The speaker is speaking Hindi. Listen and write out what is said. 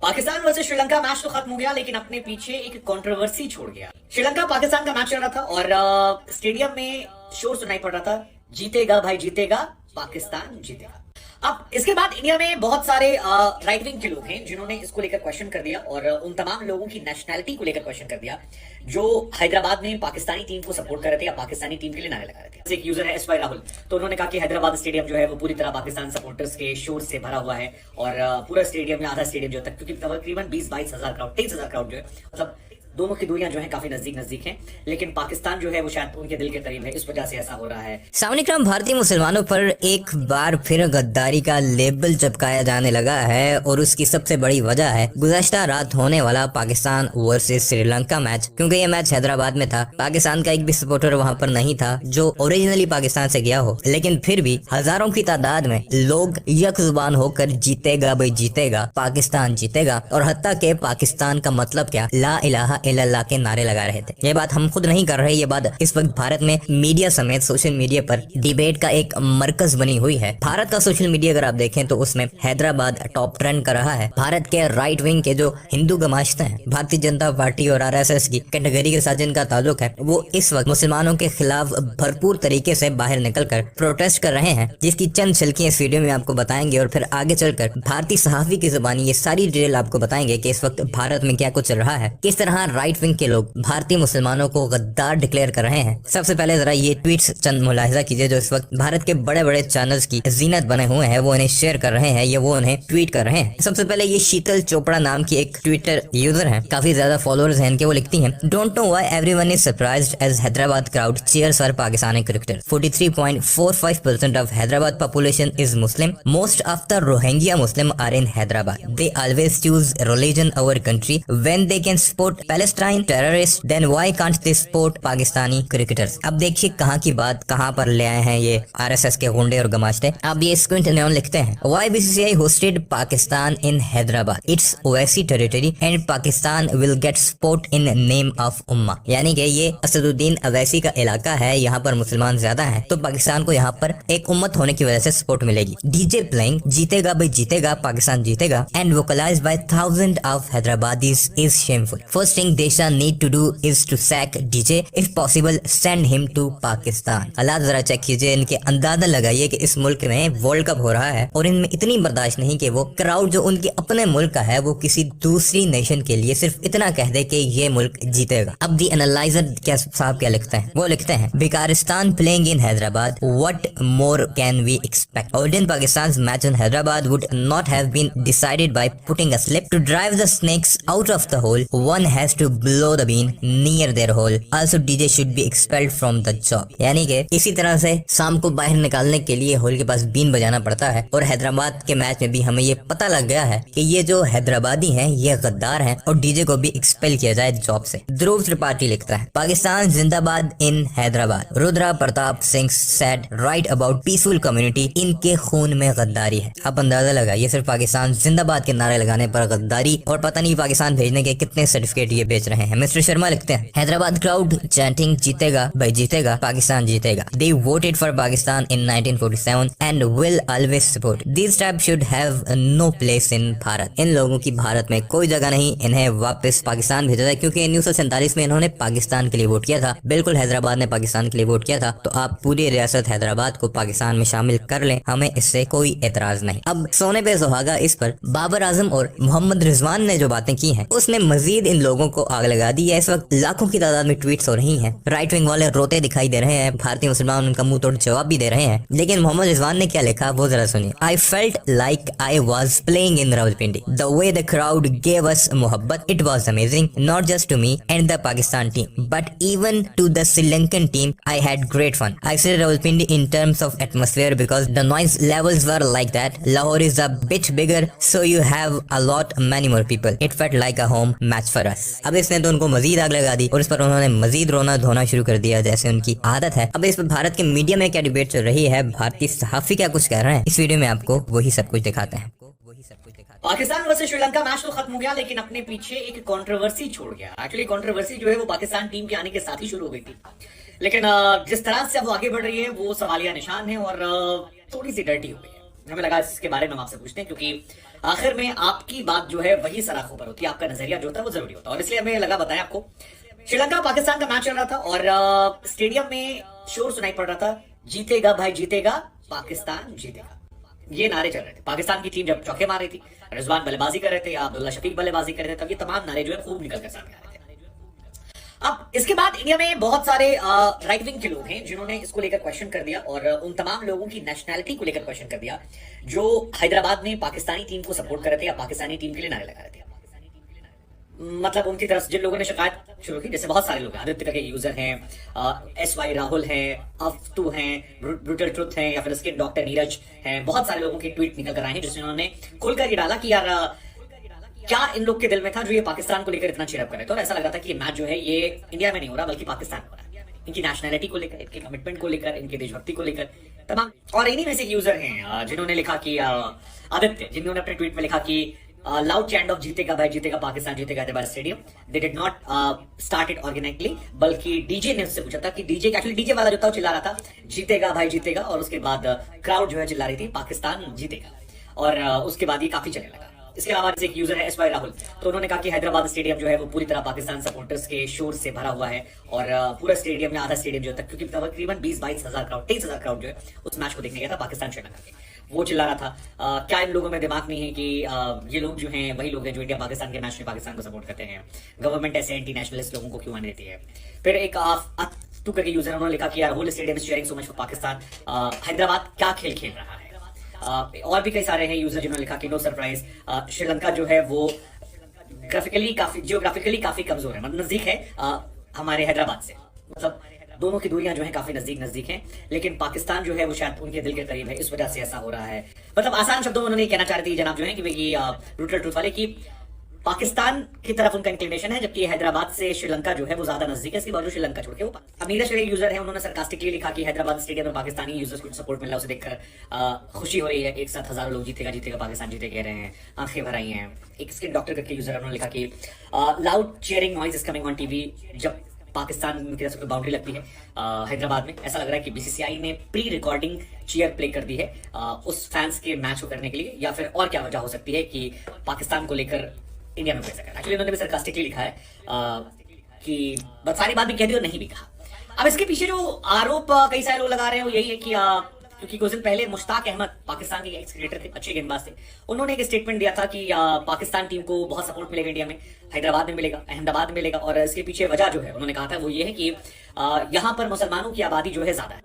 पाकिस्तान वर्सेस श्रीलंका मैच तो खत्म हो गया, लेकिन अपने पीछे एक कंट्रोवर्सी छोड़ गया। श्रीलंका पाकिस्तान का मैच चल रहा था और स्टेडियम में शोर सुनाई पड़ रहा था, जीतेगा भाई जीतेगा, पाकिस्तान जीतेगा। अब इसके बाद इंडिया में बहुत सारे राइट विंग के लोग हैं जिन्होंने इसको लेकर क्वेश्चन कर दिया और उन तमाम लोगों की नेशनैलिटी को लेकर क्वेश्चन कर दिया जो हैदराबाद में पाकिस्तानी टीम को सपोर्ट कर रहे थे या पाकिस्तानी टीम के लिए नारे लगा रहे थे। एक यूजर है एस वाई राहुल, तो उन्होंने कहा कि हैदराबाद स्टेडियम जो है वो पूरी तरह पाकिस्तान सपोर्टर्स के शोर से भरा हुआ है और पूरा स्टेडियम में आधा स्टेडियम जो तक, क्योंकि तकरीबन 20-22 हजार क्राउड, 23 हजार क्राउड जो है, मतलब दोनों की दूरियां जो है काफी नजदीक हैं, लेकिन पाकिस्तान जो है वो शायद उनके दिल के करीब है, इस वजह से ऐसा हो रहा है। सामने भारतीय मुसलमानों पर एक बार फिर गद्दारी का लेबल चिपकाया जाने लगा है और उसकी सबसे बड़ी वजह है गुज़श्ता रात होने वाला पाकिस्तान वर्सेस श्रीलंका मैच, क्योंकि ये मैच हैदराबाद में था। पाकिस्तान का एक भी सपोर्टर वहां पर नहीं था जो ओरिजिनली पाकिस्तान से गया हो, लेकिन फिर भी हजारों की तादाद में लोग यक जुबान होकर जीतेगा भाई जीतेगा, पाकिस्तान जीतेगा, और हत्ता के पाकिस्तान का मतलब क्या, ला इलाहा इल्लल्लाह के नारे लगा रहे थे। ये बात हम खुद नहीं कर रहे, ये बात इस वक्त भारत में मीडिया समेत सोशल मीडिया पर डिबेट का एक मरकज बनी हुई है। भारत का सोशल मीडिया अगर आप देखें तो उसमें हैदराबाद टॉप ट्रेंड कर रहा है। भारत के राइट विंग के जो हिंदू गमाश्ते हैं, भारतीय जनता पार्टी और आरएसएस की कैटेगरी के साथ जिनका ताल्लुक है, वो इस वक्त मुसलमानों के खिलाफ भरपूर तरीके से बाहर निकलकर प्रोटेस्ट कर रहे हैं, जिसकी चंद झलकियां इस वीडियो में आपको बताएंगे और फिर आगे चलकर भारतीय सहाफी की जुबानी ये सारी डिटेल आपको बताएंगे कि इस वक्त भारत में क्या कुछ चल रहा है, किस तरह राइट विंग के लोग भारतीय मुसलमानों को गद्दार डिक्लेयर कर रहे हैं। सबसे पहले जरा ये ट्वीट्स चंद मुलाहिजा कीजिए जो इस वक्त भारत के बड़े बड़े चैनल्स की जीनत बने हुए हैं, वो इन्हें शेयर कर रहे हैं या वो उन्हें ट्वीट कर रहे हैं। सबसे पहले ये शीतल चोपड़ा नाम की एक ट्विटर यूजर है, काफी ज्यादा फॉलोअर्स हैं इनके। वो लिखती हैं, don't know why everyone is surprised as Hyderabad crowd cheers for Pakistani cricketer. 43.45% of Hyderabad population is Muslim. Most of the Rohingya Muslim are in Hyderabad. They always choose religion over country when they can support Palestine terrorist, then why can't they support Pakistani cricketers. अब देखिए कहाँ की बात कहाँ पर ले आए हैं ये आरएसएस के गुंडे और गमाश्ते। अब ये स्क्विंट न्योन लिखते हैं, why BCCI hosted Pakistan in Hyderabad, it's Owaisi territory and Pakistan will get support in name of उम्मा। यानी कि ये असदुद्दीन अवैसी का इलाका है, यहाँ पर मुसलमान ज्यादा हैं, तो पाकिस्तान को यहाँ पर एक उम्मत होने की वजह से सपोर्ट मिलेगी। डीजे प्लेइंग जीतेगा भाई जीतेगा, पाकिस्तान जीतेगा and vocalised by thousand of Hyderabadis is shameful. First thing देशा need to do is to sack DJ, if possible send him to Pakistan। हालात जरा चेक कीजिए, इनके अंदाजा लगाइए कि इस मुल्क में वर्ल्ड कप हो रहा है और इनमें इतनी बर्दाश्त नहीं कि वो क्राउड जो उनके अपने मुल्क का है वो किसी दूसरी नेशन के लिए सिर्फ इतना कह दे कि ये मुल्क जीतेगा। अब दी एनालाइजर क्या साहब क्या लिखते हैं, वो लिखते हैं, Bhikaristan playing in Hyderabad, what more can we expect. Odin Pakistan's match in Hyderabad would not have been decided by putting a slip to drive the snakes out of the hole. One has to blow the bean near their hole. Also DJ should be expelled from the job। यानी कि इसी तरह से शाम को बाहर निकालने के लिए होल के पास बीन बजाना पड़ता है। और हैदराबाद के मैच में भी हमें ये पता लग गया है कि ये जो हैदराबादी हैं ये गद्दार हैं और डीजे को भी एक्सपेल किया जाए जॉब से। ध्रुव त्रिपाठी लिखता है, पाकिस्तान जिंदाबाद in Hyderabad. Rudra Pratap Singh said right about peaceful community, इनके खून में गद्दारी है। आप अंदाजा लगाइए, सिर्फ पाकिस्तान जिंदाबाद के नारे लगाने पर गद्दारी, और पता नहीं पाकिस्तान भेजने के कितने सर्टिफिकेट ये बेच रहे हैं। मिस्टर शर्मा लिखते हैं, हैदराबाद क्राउड चैंटिंग जीतेगा भाई जीतेगा, पाकिस्तान जीतेगा। They voted for Pakistan in 1947 and will always support. These types should have no place in Bharat. इन लोगों की भारत में कोई जगह नहीं, इन्हें वापस पाकिस्तान भेजा जाए, क्योंकि 1947 में इन्होंने पाकिस्तान के लिए वोट किया था। बिल्कुल हैदराबाद ने पाकिस्तान के लिए वोट किया था, तो आप पूरी रियासत हैदराबाद को पाकिस्तान में शामिल कर लें, हमें इससे कोई एतराज नहीं। अब सोने पे सुहागा इस पर बाबर आजम और मोहम्मद रिजवान ने जो बातें की हैं उसने मजीद इन लोगों को आग लगा दी है। इस वक्त लाखों की तादाद में ट्वीट्स हो रही हैं, राइट विंग वाले रोते दिखाई दे रहे हैं, भारतीय मुसलमान उनका मुंह तोड़ जवाब भी दे रहे हैं। लेकिन मोहम्मद रिजवान ने क्या लिखा वो जरा सुनिए। I felt like I was playing in Rawalpindi, the way the crowd gave us मोहब्बत, it was amazing, not just to me and the Pakistan team but even to the Sri Lankan team. I had great fun. I said Rawalpindi in terms of atmosphere because the noise levels were like that. Lahore is a bit bigger so you have a lot many more people. It felt like a home match for us. अब इसने तो उनको मजीद आग लगा दी और इस पर उन्होंने मजीद रोना धोना शुरू कर दिया जैसे उनकी आदत है। अब इस पर भारत के मीडिया में क्या डिबेट चल रही है, भारतीय सहाफी क्या कुछ कह रहे हैं, इस वीडियो में आपको वही सब कुछ दिखाते हैं। पाकिस्तान वर्सेस श्रीलंका मैच तो खत्म हो गया, लेकिन अपने पीछे एक कंट्रोवर्सी छोड़ गया। एक्चुअली कंट्रोवर्सी जो है वो पाकिस्तान टीम के आने के साथ ही शुरू हो गई थी, लेकिन जिस तरह से अब वो आगे बढ़ रही है वो सवालिया निशान है और थोड़ी सी डर्टी हो गई है। हमें लगा इसके बारे में हम आपसे पूछते हैं, क्योंकि आखिर में आपकी बात जो है वही सराखों पर होती है, आपका नजरिया जो होता है वो जरूरी होता है। और इसलिए हमें लगा बताएं आपको, श्रीलंका पाकिस्तान का मैच चल रहा था और स्टेडियम में शोर सुनाई पड़ रहा था, जीतेगा भाई जीतेगा, पाकिस्तान जीतेगा, ये नारे चल रहे थे। पाकिस्तान की टीम जब चौके मार रही थी, रिजवान बल्लेबाजी कर रहे थे, अब्दुल्ला शफीक बल्लेबाजी कर रहे थे, तब ये तमाम नारे जो है खूब निकल कर सामने आ रहे थे। अब इसके बाद इंडिया में बहुत सारे राइट विंग के लोग हैं जिन्होंने इसको लेकर क्वेश्चन कर दिया और उन तमाम लोगों की नेशनैलिटी को लेकर क्वेश्चन कर दिया जो हैदराबाद में पाकिस्तानी टीम को सपोर्ट कर रहे थे या पाकिस्तानी टीम के लिए नारे लगा रहे थे। मतलब उनकी तरफ जिन लोगों ने शिकायत शुरू की, जैसे बहुत सारे लोग हैं, आदित्य के यूजर हैं, SY राहुल हैं, अफ्तू हैं, ब्रूटल ट्रुथ हैं, या फिर स्किन डॉक्टर नीरज हैं, बहुत सारे लोगों के ट्वीट निकल कर आए हैं जिसमें उन्होंने खुलकर ये डाला कि यार क्या इन लोग के दिल में था जो ये पाकिस्तान को लेकर इतना चीयरअप कर रहे थे। और ऐसा लग रहा था कि ये मैच जो है ये इंडिया में नहीं हो रहा बल्कि पाकिस्तान में हो रहा है, इनकी नेशनैलिटी को लेकर, इनके कमिटमेंट को लेकर, इनके देशभक्ति को लेकर तमाम। और इन्हीं में से यूजर हैं जिन्होंने लिखा कि आदित्य, जिन्होंने अपने ट्वीट में लिखा कि लाउड चैंट ऑफ जीतेगा भाई जीतेगा, पाकिस्तान जीतेगा Hyderabad stadium, they did not start it organically, बल्कि डीजे ने उससे पूछा था कि डीजे एक्चुअली डीजे वाला जो था वो चिल्ला रहा था जीतेगा भाई जीतेगा, और उसके बाद क्राउड जो है चिल्ला रही थी पाकिस्तान जीतेगा, और उसके बाद ये काफी चलने लगा। इसके अलावा एक यूजर है SY राहुल, तो उन्होंने कहा कि हैदराबाद स्टेडियम जो है वो पूरी तरह पाकिस्तान सपोर्टर्स के शोर से भरा हुआ है और पूरा स्टेडियम में आधा स्टेडियम जो है, क्योंकि तकरीबन 20-22 हजार क्राउड, 23 हजार क्राउड जो है उस मैच को देखने गया था पाकिस्तान श्रीलंका के, वो चिल्ला रहा था क्या इन लोगों में दिमाग नहीं है कि ये लोग जो हैं वही लोग हैं जो इंडिया पाकिस्तान के मैच में पाकिस्तान को सपोर्ट करते हैं, गवर्नमेंट ऐसे एंटी नेशनलिस्ट लोगों को क्यों आने देती है। फिर एक तू करके यूजर उन्होंने लिखा कि यार whole stadium is cheering so much for Pakistan, Hyderabad क्या खेल खेल रहा है। और भी कई सारे हैं यूजर जिन्होंने लिखा कि नो सरप्राइज, श्रीलंका जो है वो जियोग्राफिकली काफी कमजोर है, मतलब नजदीक है हमारे हैदराबाद से, मतलब दोनों की दूरियां जो है काफी नजदीक हैं, लेकिन पाकिस्तान जो है वो शायद उनके दिल के करीब है, इस वजह से ऐसा हो रहा है। मतलब आसान शब्दों में उन्होंने कहना चाह रही थी जनाब जो है कि ब्रूटल ट्रूथ वाले की पाकिस्तान की तरफ उनका इंक्लिनेशन है, जबकि हैदराबाद से श्रीलंका जो है वो ज्यादा नजदीक है, इसके बावजूद श्रीलंका छोड़ के वो नीरज यूजर है, उन्होंने सरकास्टिकली लिखा कि हैदराबाद स्टेडियम में पाकिस्तानी यूजर्स को सपोर्ट मिला, उसे देखकर खुशी हो रही है, एक साथ हजारों लोग जीतेगा जीतेगा पाकिस्तान जीते कह रहे हैं, आंखें भर आई हैं। एक स्किन डॉक्टर करके यूजर उन्होंने लिखा कि loud cheering noise is coming on TV, जब पाकिस्तान की तरफ से बाउंड्री लगती है हैदराबाद में, ऐसा लग रहा है कि BCCI ने प्री रिकॉर्डिंग चीयर प्ले कर दी है उस फैंस के मैच को करने के लिए, या फिर और क्या वजह हो सकती है कि पाकिस्तान को लेकर इंडिया में पैसा करना। एक्चुअली उन्होंने भी सरकास्टिकली लिखा है कि बस सारी बात भी कह दी और नहीं भी कहा। अब इसके पीछे जो आरोप कई सारे लोग लगा रहे हैं वो यही है कि क्योंकि कुछ दिन पहले मुश्ताक अहमद पाकिस्तान के एक्स क्रिकेटर थे, अच्छे गेंदबाज थे, उन्होंने एक स्टेटमेंट दिया था कि पाकिस्तान टीम को बहुत सपोर्ट मिलेगा इंडिया में, हैदराबाद में मिलेगा, अहमदाबाद में मिलेगा, और इसके पीछे वजह जो है उन्होंने कहा था वो ये है कि यहाँ पर मुसलमानों की आबादी जो है ज्यादा है।